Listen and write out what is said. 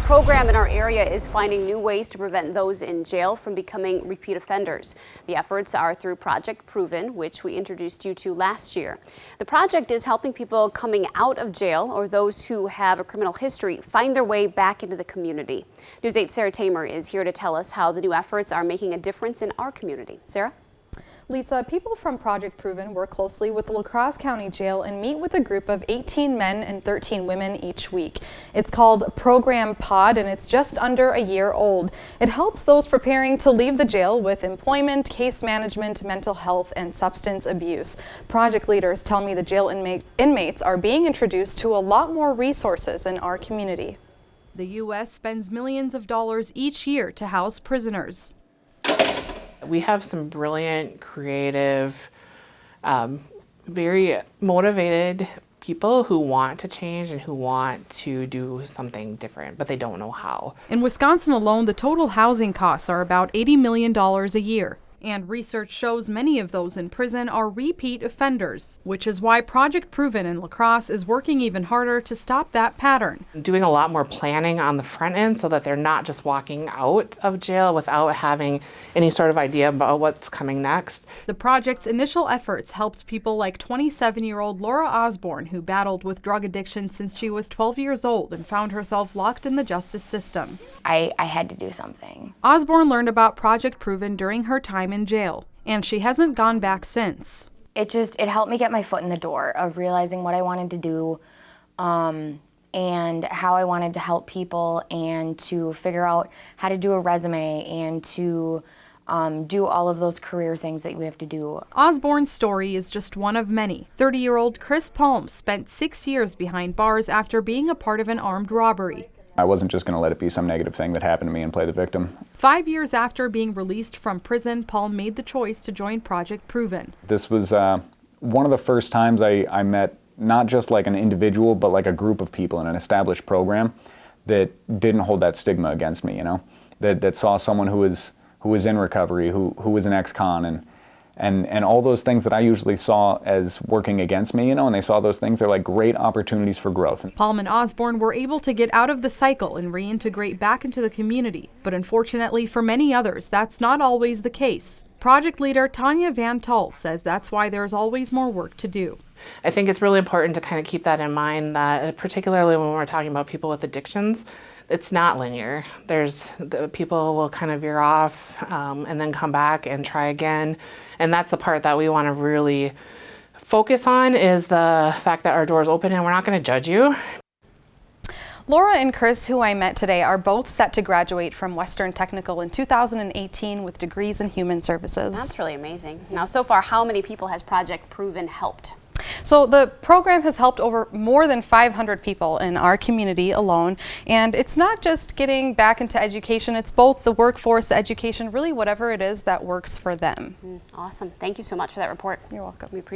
program in our area is finding new ways to prevent those in jail from becoming repeat offenders. The efforts are through Project Proven, which we introduced you to last year. The project is helping people coming out of jail or those who have a criminal history find their way back into the community. News 8's Sarah Tamer is here to tell us how the new efforts are making a difference in our community. Sarah? Lisa, people from Project Proven work closely with the La Crosse County Jail and meet with a group of 18 men and 13 women each week. It's called Program Pod, and it's just under a year old. It helps those preparing to leave the jail with employment, case management, mental health, and substance abuse. Project leaders tell me the jail inmates are being introduced to a lot more resources in our community. The U.S. spends millions of dollars each year to house prisoners. We have some brilliant, creative, very motivated people who want to change and who want to do something different, but they don't know how. In Wisconsin alone, the total housing costs are about $80 million a year. And research shows many of those in prison are repeat offenders, which is why Project Proven in La Crosse is working even harder to stop that pattern. Doing a lot more planning on the front end so that they're not just walking out of jail without having any sort of idea about what's coming next. The project's initial efforts helped people like 27-year-old Laura Osborne, who battled with drug addiction since she was 12 years old and found herself locked in the justice system. I had to do something. Osborne learned about Project Proven during her time in jail, and she hasn't gone back since. It helped me get my foot in the door of realizing what I wanted to do and how I wanted to help people and to figure out how to do a resume and to do all of those career things that we have to do. Osborne's story is just one of many. 30-year-old Chris Palm spent 6 years behind bars after being a part of an armed robbery. I wasn't just going to let it be some negative thing that happened to me and play the victim. 5 years after being released from prison, Paul made the choice to join Project Proven. This was one of the first times I met not just like an individual, but like a group of people in an established program that didn't hold that stigma against me, you know, that saw someone who was in recovery, who was an ex-con, and all those things that I usually saw as working against me, you know, and they saw those things, they're like great opportunities for growth. Paul and Osborne were able to get out of the cycle and reintegrate back into the community. But unfortunately for many others, that's not always the case. Project leader Tanya Van Tull says that's why there's always more work to do. I think it's really important to kind of keep that in mind, that particularly when we're talking about people with addictions, it's not linear. People will kind of veer off and then come back and try again. And that's the part that we want to really focus on, is the fact that our door's open and we're not going to judge you. Laura and Chris, who I met today, are both set to graduate from Western Technical in 2018 with degrees in human services. That's really amazing. Now, so far, how many people has Project Proven helped? So the program has helped over more than 500 people in our community alone. And it's not just getting back into education, it's both the workforce, the education, really whatever it is that works for them. Awesome. Thank you so much for that report. You're welcome. We appreciate